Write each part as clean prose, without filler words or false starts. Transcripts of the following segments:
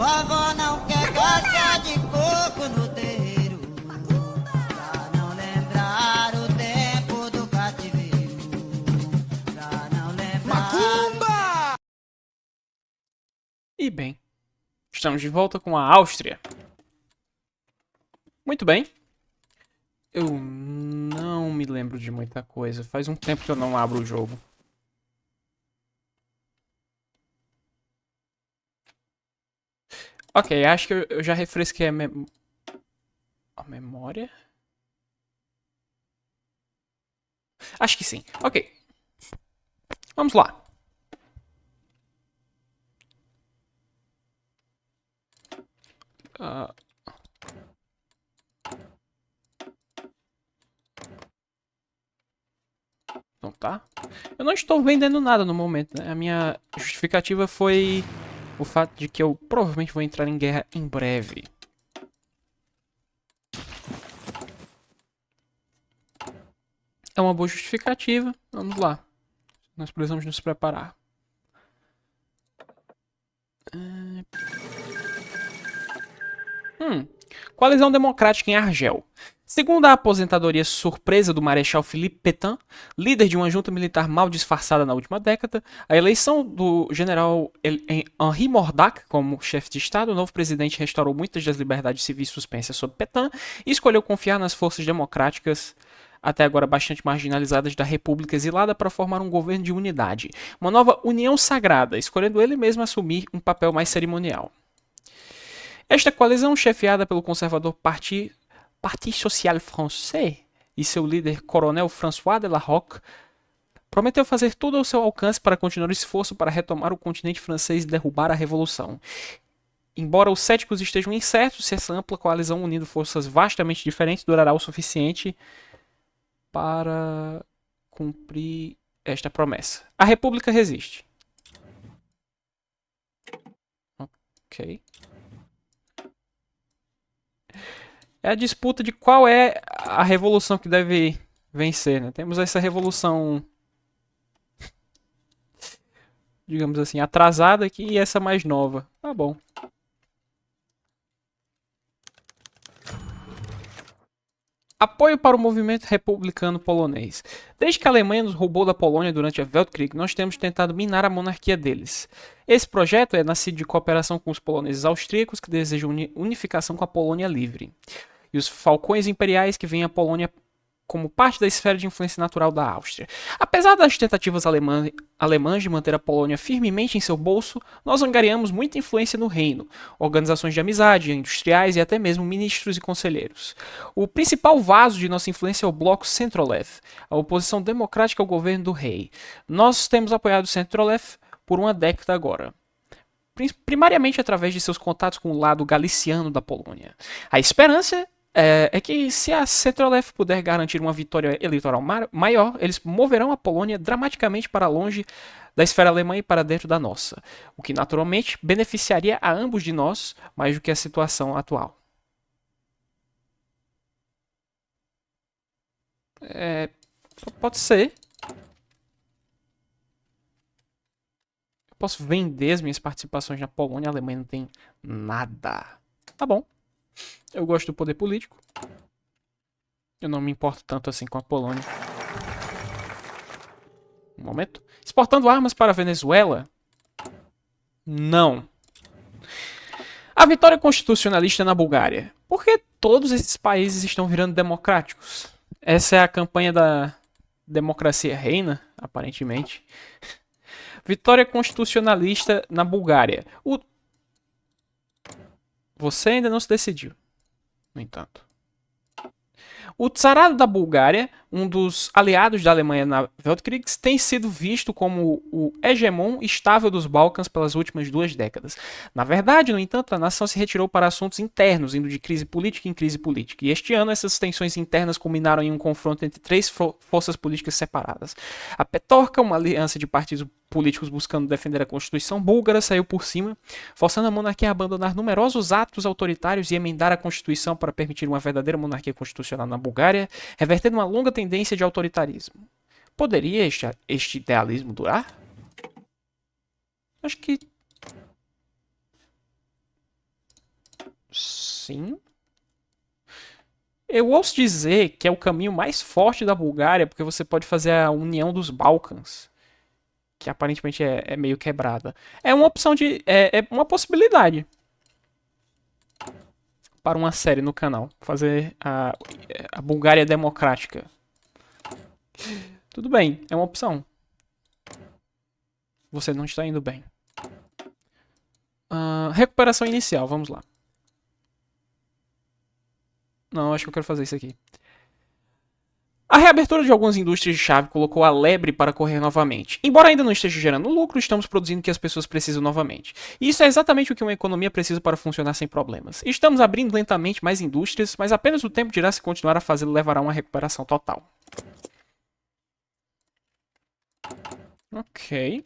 Vovó não quer gosta de coco no terreiro, pra não lembrar o tempo do cativeiro, pra não lembrar... E bem, estamos de volta com a Áustria. Muito bem. Eu não me lembro de muita coisa. Faz um tempo que eu não abro o jogo. Ok, acho que eu já refresquei a memória. Acho que sim. Ok. Vamos lá. Ah, não tá? Eu não estou vendendo nada no momento, né? A minha justificativa foi o fato de que eu provavelmente vou entrar em guerra em breve. É uma boa justificativa. Vamos lá. Nós precisamos nos preparar. Coalizão Democrática em Argel. Segundo a aposentadoria surpresa do Marechal Philippe Pétain, líder de uma junta militar mal disfarçada na última década, a eleição do general Henri Mordac como chefe de Estado, o novo presidente restaurou muitas das liberdades civis suspensas sob Pétain e escolheu confiar nas forças democráticas, até agora bastante marginalizadas, da República exilada para formar um governo de unidade, uma nova união sagrada, escolhendo ele mesmo assumir um papel mais cerimonial. Esta coalizão, chefiada pelo conservador Parti Social Français e seu líder Coronel François de la Rocque, prometeu fazer tudo ao seu alcance para continuar o esforço para retomar o continente francês e derrubar a revolução. Embora os céticos estejam incertos se essa ampla coalizão unindo forças vastamente diferentes durará o suficiente para cumprir esta promessa. A República resiste. Ok. É a disputa de qual é a revolução que deve vencer, né? Temos essa revolução, digamos assim, atrasada aqui e essa mais nova. Tá bom. Apoio para o movimento republicano polonês. Desde que a Alemanha nos roubou da Polônia durante a Weltkrieg, nós temos tentado minar a monarquia deles. Esse projeto é nascido de cooperação com os poloneses austríacos que desejam unificação com a Polônia livre. E os falcões imperiais que veem a Polônia como parte da esfera de influência natural da Áustria. Apesar das tentativas alemãs de manter a Polônia firmemente em seu bolso, nós angariamos muita influência no reino, organizações de amizade, industriais e até mesmo ministros e conselheiros. O principal vaso de nossa influência é o bloco Centro-Left, a oposição democrática ao governo do rei. Nós temos apoiado o Centro-Left por uma década agora, primariamente através de seus contatos com o lado galiciano da Polônia. A esperança é que se a Centro-Left puder garantir uma vitória eleitoral maior, eles moverão a Polônia dramaticamente para longe da esfera alemã e para dentro da nossa, o que naturalmente beneficiaria a ambos de nós mais do que a situação atual. Pode ser. Eu posso vender as minhas participações na Polônia, a Alemanha não tem nada. Tá bom. Eu gosto do poder político. Eu não me importo tanto assim com a Polônia. Um momento. Exportando armas para a Venezuela? Não. A vitória constitucionalista na Bulgária. Por que todos esses países estão virando democráticos? Essa é a campanha da democracia reina, aparentemente. Vitória constitucionalista na Bulgária. Você ainda não se decidiu, no entanto. O Tsarado da Bulgária, um dos aliados da Alemanha na Weltkrieg, tem sido visto como o hegemon estável dos Balcãs pelas últimas 2 décadas. Na verdade, no entanto, a nação se retirou para assuntos internos, indo de crise política em crise política. E este ano, essas tensões internas culminaram em um confronto entre 3 forças políticas separadas. A Petorka, uma aliança de partidos políticos buscando defender a Constituição búlgara, saiu por cima, forçando a monarquia a abandonar numerosos atos autoritários e emendar a Constituição para permitir uma verdadeira monarquia constitucional na Bulgária, revertendo uma longa tendência de autoritarismo. Poderia este idealismo durar? Acho que Sim. Eu ouço dizer que é o caminho mais forte da Bulgária, porque você pode fazer a união dos Balcãs, que aparentemente é meio quebrada. É uma opção de. É uma possibilidade para uma série no canal. Fazer a Bulgária democrática. Tudo bem, é uma opção. Você não está indo bem. Recuperação inicial, vamos lá. Não, acho que eu quero fazer isso aqui. A reabertura de algumas indústrias de chave colocou a lebre para correr novamente. Embora ainda não esteja gerando lucro, estamos produzindo o que as pessoas precisam novamente. E isso é exatamente o que uma economia precisa para funcionar sem problemas. Estamos abrindo lentamente mais indústrias, mas apenas o tempo dirá se continuar a fazê-lo levará a uma recuperação total. Ok.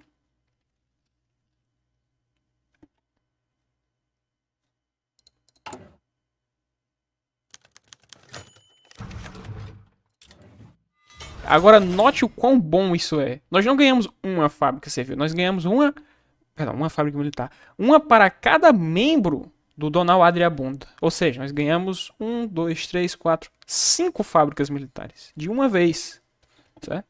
Agora note o quão bom isso é. Nós não ganhamos uma fábrica civil, nós ganhamos uma. Perdão, uma fábrica militar. Uma para cada membro do Donal Adriabunda. Ou seja, nós ganhamos 1, 2, 3, 4, 5 fábricas militares. De uma vez. Certo?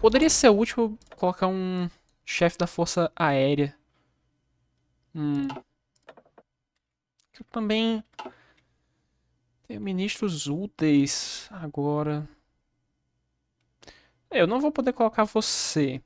Poderia ser útil colocar um chefe da Força Aérea. Eu também tenho ministros úteis agora. Eu não vou poder colocar você.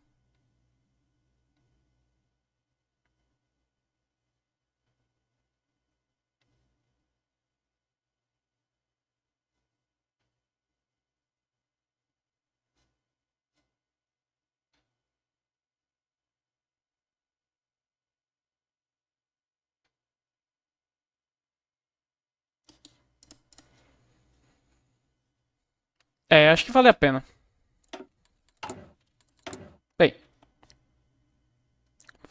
Acho que vale a pena. Bem,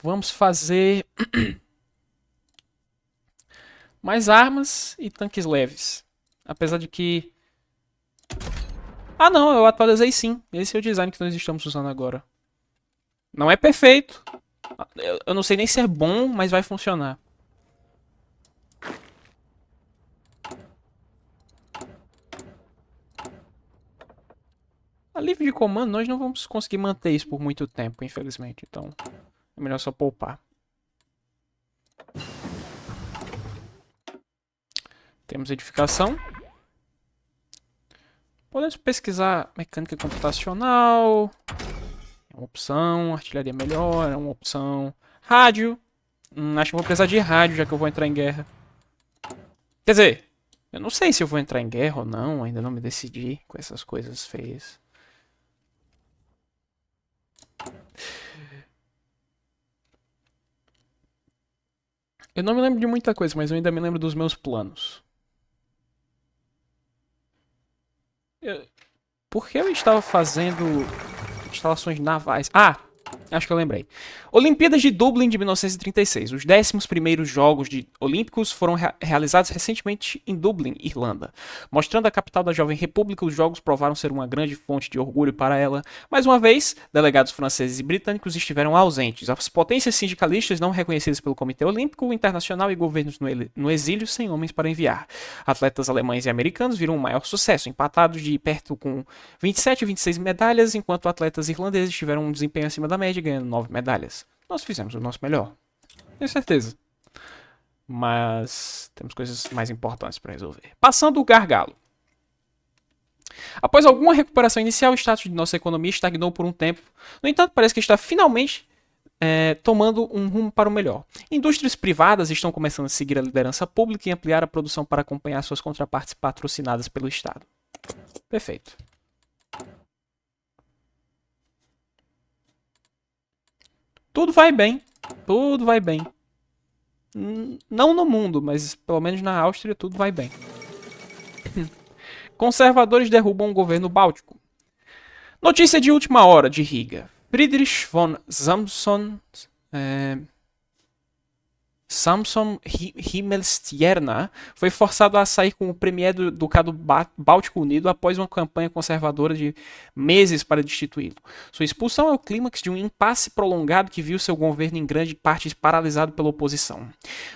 vamos fazer mais armas e tanques leves. Apesar de que... não, eu atualizei sim. Esse é o design que nós estamos usando agora. Não é perfeito. Eu não sei nem se é bom, mas vai funcionar. A livre de comando, nós não vamos conseguir manter isso por muito tempo, infelizmente. Então, é melhor só poupar. Temos edificação. Podemos pesquisar mecânica computacional. É uma opção. Artilharia melhor. É uma opção. Rádio. Acho que vou precisar de rádio, já que eu vou entrar em guerra. Quer dizer, eu não sei se eu vou entrar em guerra ou não. Ainda não me decidi com essas coisas feias. Eu não me lembro de muita coisa, mas eu ainda me lembro dos meus planos. Por que eu estava fazendo instalações navais? Acho que eu lembrei. Olimpíadas de Dublin de 1936. Os 11º Jogos Olímpicos foram realizados recentemente em Dublin, Irlanda. Mostrando a capital da jovem república, os jogos provaram ser uma grande fonte de orgulho para ela. Mais uma vez, delegados franceses e britânicos estiveram ausentes. As potências sindicalistas não reconhecidas pelo Comitê Olímpico Internacional e governos no exílio sem homens para enviar. Atletas alemães e americanos viram um maior sucesso, empatados de perto com 27 e 26 medalhas, enquanto atletas irlandeses tiveram um desempenho acima da média, ganhando 9 medalhas. Nós fizemos o nosso melhor. Tenho certeza. Mas temos coisas mais importantes para resolver. Passando o gargalo. Após alguma recuperação inicial, o status de nossa economia estagnou por um tempo. No entanto, parece que está finalmente tomando um rumo para o melhor. Indústrias privadas estão começando a seguir a liderança pública e ampliar a produção para acompanhar suas contrapartes patrocinadas pelo Estado. Perfeito. Tudo vai bem. Tudo vai bem. Não no mundo, mas pelo menos na Áustria tudo vai bem. Conservadores derrubam o governo báltico. Notícia de última hora de Riga. Friedrich von Samson Samson Himmelstierna foi forçado a sair como premier do Ducado Báltico Unido após uma campanha conservadora de meses para destituí-lo. Sua expulsão é o clímax de um impasse prolongado que viu seu governo em grande parte paralisado pela oposição.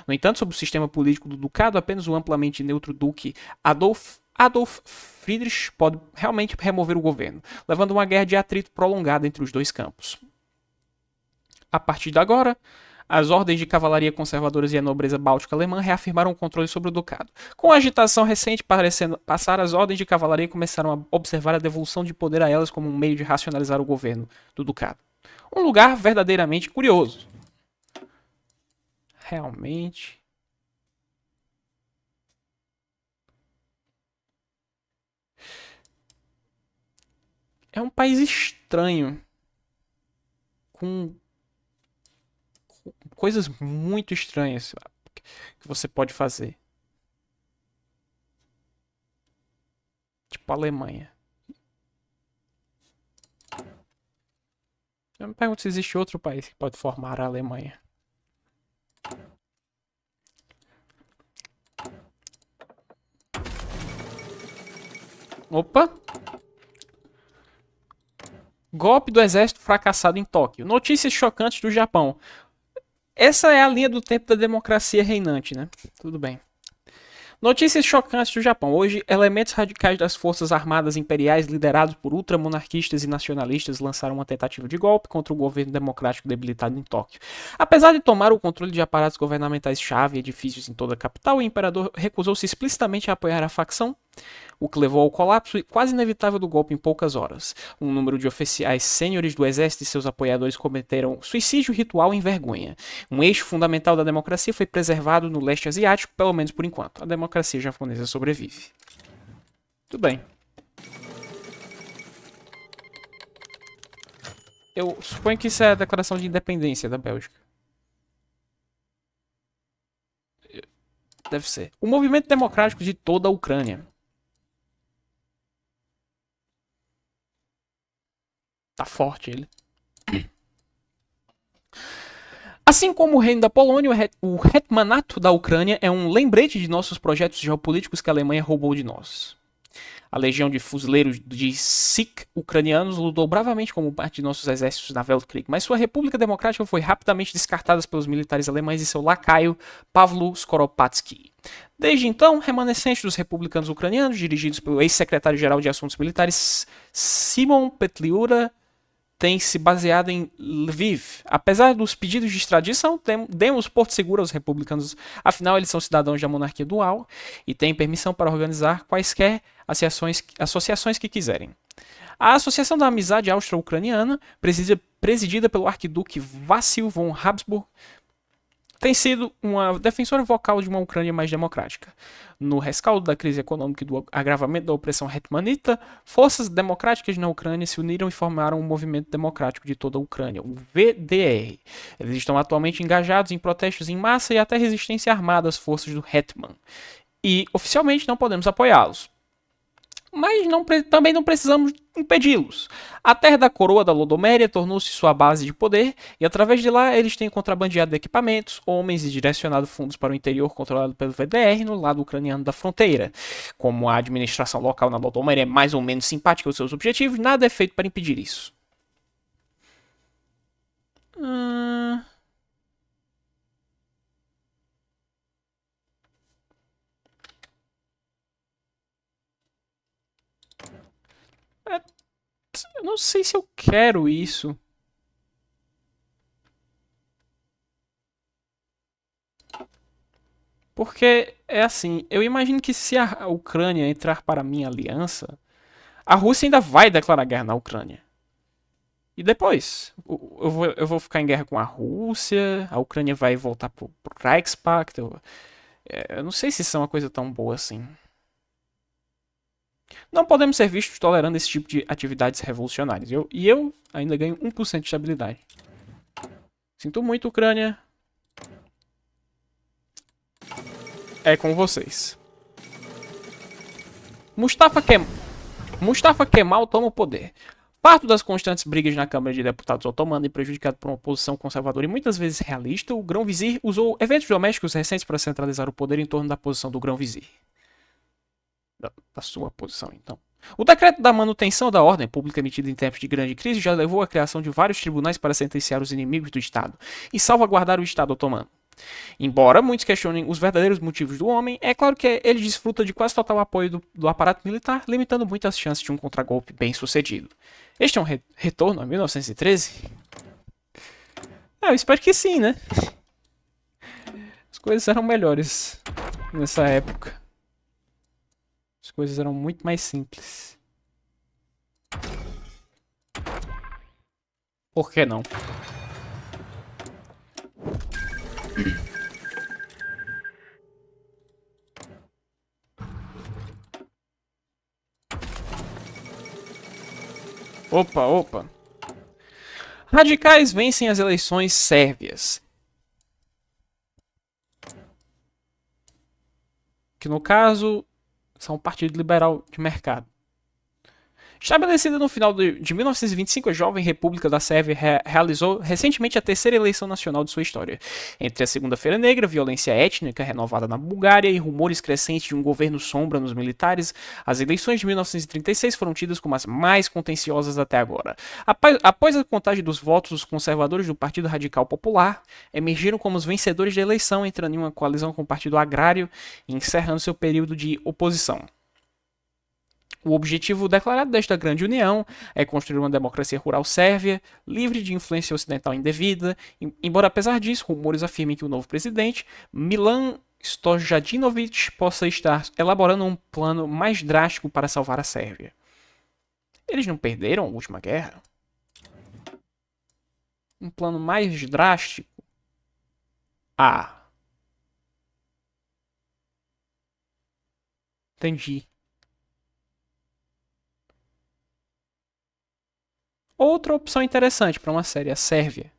No entanto, sob o sistema político do Ducado, apenas o amplamente neutro Duque Adolf Friedrich pode realmente remover o governo, levando a uma guerra de atrito prolongada entre os dois campos. A partir de agora, as ordens de cavalaria conservadoras e a nobreza báltica alemã reafirmaram o controle sobre o ducado. Com a agitação recente parecendo passar, as ordens de cavalaria começaram a observar a devolução de poder a elas como um meio de racionalizar o governo do ducado. Um lugar verdadeiramente curioso. Realmente. É um país estranho. Com coisas muito estranhas que você pode fazer. Tipo a Alemanha. Eu me pergunto se existe outro país que pode formar a Alemanha. Opa! Golpe do exército fracassado em Tóquio. Notícias chocantes do Japão. Essa é a linha do tempo da democracia reinante, né? Tudo bem. Notícias chocantes do Japão. Hoje, elementos radicais das forças armadas imperiais liderados por ultramonarquistas e nacionalistas lançaram uma tentativa de golpe contra o governo democrático debilitado em Tóquio. Apesar de tomar o controle de aparatos governamentais-chave e edifícios em toda a capital, o imperador recusou-se explicitamente a apoiar a facção, o que levou ao colapso quase inevitável do golpe em poucas horas. Um número de oficiais sêniores do exército e seus apoiadores cometeram suicídio ritual em vergonha. Um eixo fundamental da democracia foi preservado no leste asiático, pelo menos por enquanto. A democracia japonesa sobrevive. Tudo bem. Eu suponho que isso é a declaração de independência da Bélgica. Deve ser. O movimento democrático de toda a Ucrânia. Tá forte ele. Assim como o reino da Polônia, o hetmanato da Ucrânia é um lembrete de nossos projetos geopolíticos que a Alemanha roubou de nós. A legião de fuzileiros de Sikh ucranianos lutou bravamente como parte de nossos exércitos na Weltkrieg, mas sua república democrática foi rapidamente descartada pelos militares alemães e seu lacaio Pavlo Skoropadsky. Desde então, remanescentes dos republicanos ucranianos, dirigidos pelo ex-secretário-geral de Assuntos Militares Simon Petliura, tem se baseado em Lviv. Apesar dos pedidos de extradição, demos porto seguro aos republicanos, afinal eles são cidadãos da monarquia dual e têm permissão para organizar quaisquer associações que quiserem. A Associação da Amizade Austro-Ucraniana, presidida pelo arquiduque Vassil von Habsburg, tem sido uma defensora vocal de uma Ucrânia mais democrática. No rescaldo da crise econômica e do agravamento da opressão hetmanita, forças democráticas na Ucrânia se uniram e formaram um movimento democrático de toda a Ucrânia, o VDR. Eles estão atualmente engajados em protestos em massa e até resistência armada às forças do Hetman. E, oficialmente, não podemos apoiá-los. Mas também não precisamos impedi-los. A terra da coroa da Lodoméria tornou-se sua base de poder, e através de lá eles têm contrabandeado equipamentos, homens e direcionado fundos para o interior controlado pelo VDR no lado ucraniano da fronteira. Como a administração local na Lodoméria é mais ou menos simpática aos seus objetivos, nada é feito para impedir isso. Eu não sei se eu quero isso. Porque é assim, eu imagino que se a Ucrânia entrar para a minha aliança, a Rússia ainda vai declarar guerra na Ucrânia. E depois? Eu vou ficar em guerra com a Rússia, a Ucrânia vai voltar pro Reichspakt. Eu não sei se isso é uma coisa tão boa assim. Não podemos ser vistos tolerando esse tipo de atividades revolucionárias. E eu ainda ganho 1% de estabilidade. Sinto muito, Ucrânia. É com vocês. Mustafa Kemal toma o poder. Parto das constantes brigas na Câmara de Deputados otomana e prejudicado por uma posição conservadora e muitas vezes realista, o grão-vizir usou eventos domésticos recentes para centralizar o poder em torno da posição do grão-vizir. Da sua posição, então. O decreto da manutenção da ordem pública emitido em tempos de grande crise já levou à criação de vários tribunais para sentenciar os inimigos do Estado e salvaguardar o Estado otomano. Embora muitos questionem os verdadeiros motivos do homem, é claro que ele desfruta de quase total apoio do aparato militar, limitando muito as chances de um contragolpe bem sucedido. Este é um retorno a 1913? Eu espero que sim, né? As coisas eram melhores nessa época. As coisas eram muito mais simples. Por que não? Opa, opa. Radicais vencem as eleições sérvias. Que no caso são um partido liberal de mercado. Estabelecida no final de 1925, a jovem República da Sérvia realizou recentemente a terceira eleição nacional de sua história. Entre a Segunda-feira Negra, violência étnica renovada na Bulgária e rumores crescentes de um governo sombra nos militares, as eleições de 1936 foram tidas como as mais contenciosas até agora. Após a contagem dos votos, os conservadores do Partido Radical Popular emergiram como os vencedores da eleição, entrando em uma coalizão com o Partido Agrário e encerrando seu período de oposição. O objetivo declarado desta grande união é construir uma democracia rural sérvia, livre de influência ocidental indevida, embora apesar disso, rumores afirmem que o novo presidente, Milan Stojadinovic, possa estar elaborando um plano mais drástico para salvar a Sérvia. Eles não perderam a última guerra? Um plano mais drástico? Entendi. Outra opção interessante para uma série, a Sérvia.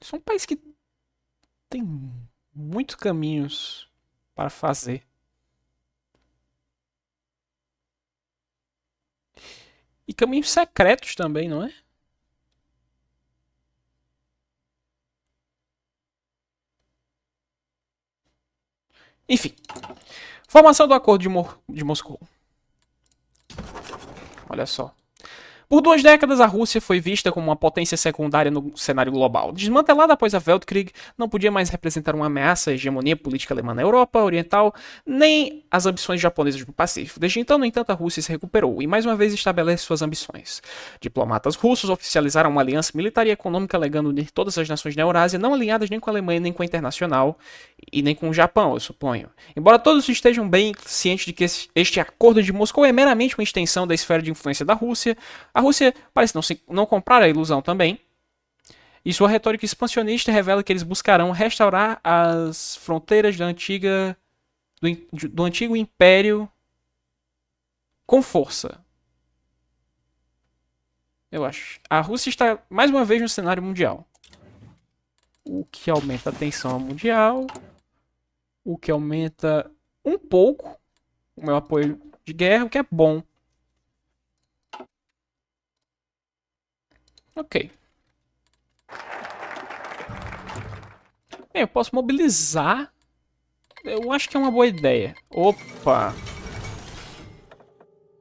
Isso é um país que tem muitos caminhos para fazer. E caminhos secretos também, não é? Enfim. Formação do Acordo de Moscou. Olha só. Por 2 décadas, a Rússia foi vista como uma potência secundária no cenário global. Desmantelada após a Weltkrieg, não podia mais representar uma ameaça à hegemonia política alemã na Europa Oriental, nem as ambições japonesas no Pacífico. Desde então, no entanto, a Rússia se recuperou e mais uma vez estabelece suas ambições. Diplomatas russos oficializaram uma aliança militar e econômica alegando unir todas as nações da Eurásia, não alinhadas nem com a Alemanha, nem com a Internacional, e nem com o Japão, eu suponho. Embora todos estejam bem cientes de que este acordo de Moscou é meramente uma extensão da esfera de influência da Rússia, a Rússia parece não comprar a ilusão também, e sua retórica expansionista revela que eles buscarão restaurar as fronteiras do antigo império com força. Eu acho. A Rússia está mais uma vez no cenário mundial, o que aumenta a tensão mundial, o que aumenta um pouco o meu apoio de guerra, o que é bom. Ok. Bem, eu posso mobilizar. Eu acho que é uma boa ideia. Opa!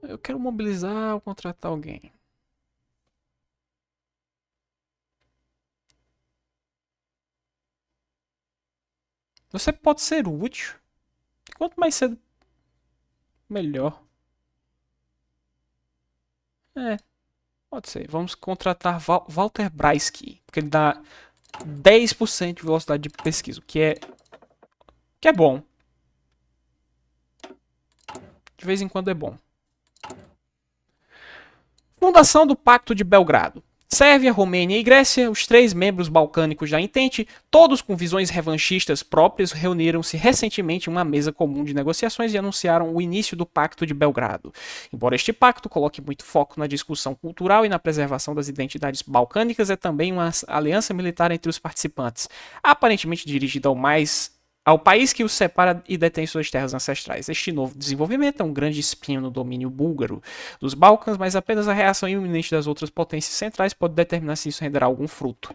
Eu quero mobilizar ou contratar alguém. Você pode ser útil. Quanto mais cedo, melhor. Pode ser. Vamos contratar Walter Braisky, porque ele dá 10% de velocidade de pesquisa, o que é bom. De vez em quando é bom. Fundação do Pacto de Belgrado. Sérvia, Romênia e Grécia, os 3 membros balcânicos da Entente, todos com visões revanchistas próprias, reuniram-se recentemente em uma mesa comum de negociações e anunciaram o início do Pacto de Belgrado. Embora este pacto coloque muito foco na discussão cultural e na preservação das identidades balcânicas, é também uma aliança militar entre os participantes, aparentemente dirigida ao mais ao país que os separa e detém suas terras ancestrais. Este novo desenvolvimento é um grande espinho no domínio búlgaro dos Balcãs, mas apenas a reação iminente das outras potências centrais pode determinar se isso renderá algum fruto.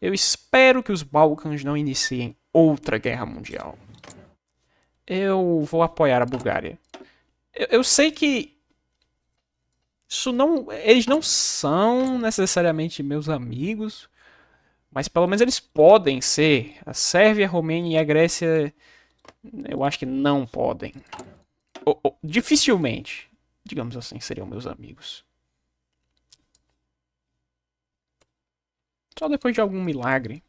Eu espero que os Balcãs não iniciem outra guerra mundial. Eu vou apoiar a Bulgária. Eu sei que eles não são necessariamente meus amigos, mas pelo menos eles podem ser. A Sérvia, a Romênia e a Grécia, eu acho que não podem. Dificilmente, digamos assim, seriam meus amigos. Só depois de algum milagre.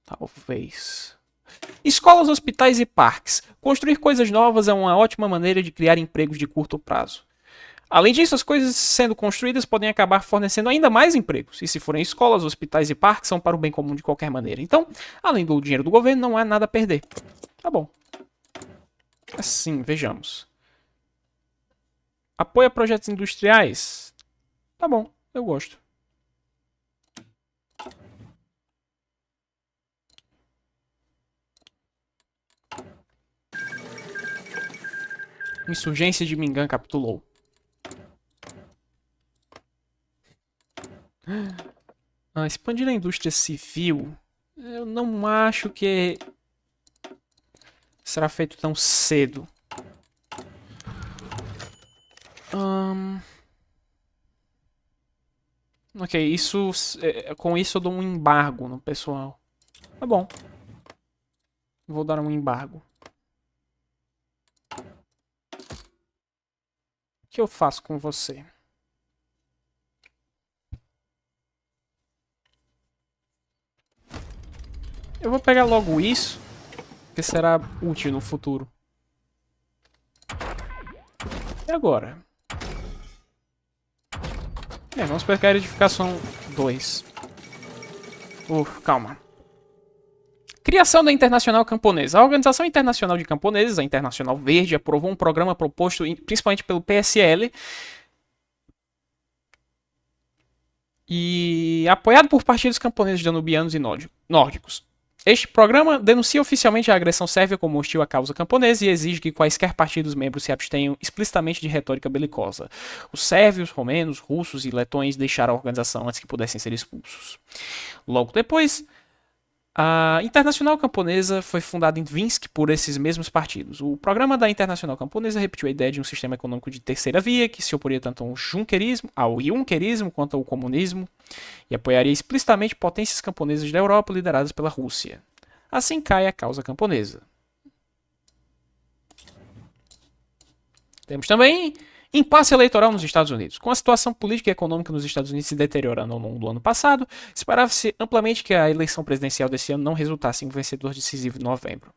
Talvez. Escolas, hospitais e parques. Construir coisas novas é uma ótima maneira de criar empregos de curto prazo. Além disso, as coisas sendo construídas podem acabar fornecendo ainda mais empregos. E se forem escolas, hospitais e parques, são para o bem comum de qualquer maneira. Então, além do dinheiro do governo, não há nada a perder. Tá bom. Assim, vejamos. Apoia projetos industriais. Tá bom, eu gosto. Insurgência de Mingan capitulou. Expandir a indústria civil. Eu não acho que será feito tão cedo. Ok, com isso eu dou um embargo no pessoal. Tá bom. Vou dar um embargo. O que eu faço com você? Eu vou pegar logo isso, que será útil no futuro. E agora? Vamos pegar a edificação 2. Calma. Criação da Internacional Camponesa. A Organização Internacional de Camponeses, a Internacional Verde, aprovou um programa proposto principalmente pelo PSL e apoiado por partidos camponeses danubianos e nórdicos. Este programa denuncia oficialmente a agressão sérvia como hostil à causa camponesa e exige que quaisquer partidos membros se abstenham explicitamente de retórica belicosa. Os sérvios, romenos, russos e letões deixaram a organização antes que pudessem ser expulsos. Logo depois, a Internacional Camponesa foi fundada em Minsk por esses mesmos partidos. O programa da Internacional Camponesa repetiu a ideia de um sistema econômico de terceira via que se oporia tanto ao junquerismo quanto ao comunismo e apoiaria explicitamente potências camponesas da Europa lideradas pela Rússia. Assim cai a causa camponesa. Temos também impasse eleitoral nos Estados Unidos. Com a situação política e econômica nos Estados Unidos se deteriorando ao longo do ano passado, esperava-se amplamente que a eleição presidencial desse ano não resultasse em um vencedor decisivo em novembro.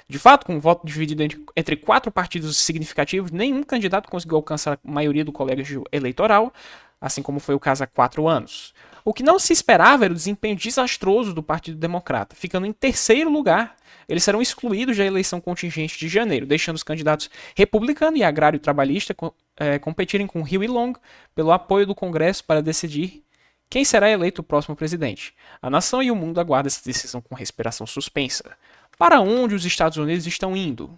De fato, com um voto dividido entre 4 partidos significativos, nenhum candidato conseguiu alcançar a maioria do colégio eleitoral, assim como foi o caso há 4 anos. O que não se esperava era o desempenho desastroso do Partido Democrata, ficando em terceiro lugar. Eles serão excluídos da eleição contingente de janeiro, deixando os candidatos republicano e agrário trabalhista competirem com Hill e Long pelo apoio do Congresso para decidir quem será eleito o próximo presidente. A nação e o mundo aguardam essa decisão com respiração suspensa. Para onde os Estados Unidos estão indo?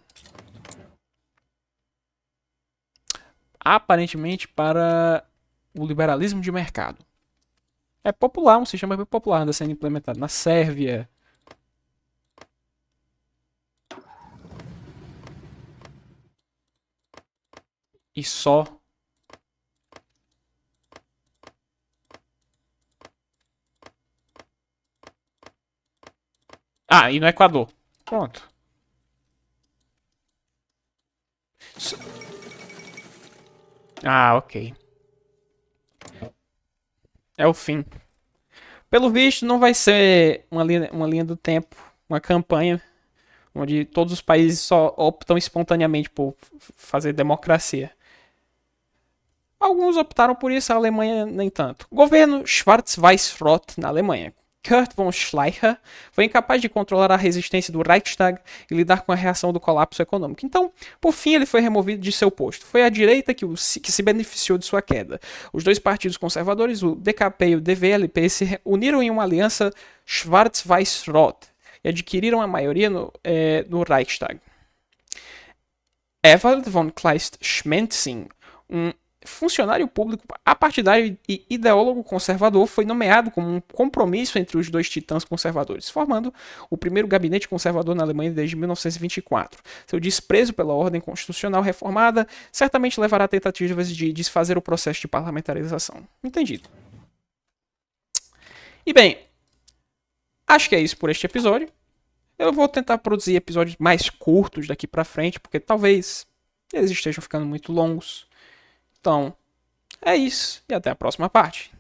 Aparentemente para o liberalismo de mercado. É popular, um sistema bem popular, anda sendo implementado na Sérvia. E só. E no Equador. Pronto. Ok. É o fim. Pelo visto, não vai ser uma linha do tempo, uma campanha onde todos os países só optam espontaneamente por fazer democracia. Alguns optaram por isso, a Alemanha nem tanto. Governo Schwarz-Weiß-Rot na Alemanha. Kurt von Schleicher foi incapaz de controlar a resistência do Reichstag e lidar com a reação do colapso econômico. Então, por fim, ele foi removido de seu posto. Foi a direita que se beneficiou de sua queda. Os dois partidos conservadores, o DKP e o DVLP, se uniram em uma aliança Schwarz-Weiß-Rot, e adquiriram a maioria no Reichstag. Ewald von Kleist-Schmetzing, um funcionário público apartidário e ideólogo conservador, foi nomeado como um compromisso entre os dois titãs conservadores, formando o primeiro gabinete conservador na Alemanha desde 1924. Seu desprezo pela ordem constitucional reformada certamente levará a tentativas de desfazer o processo de parlamentarização. Entendido. E bem, acho que é isso por este episódio. Eu vou tentar produzir episódios mais curtos daqui pra frente, porque talvez eles estejam ficando muito longos. Então, é isso. E até a próxima parte.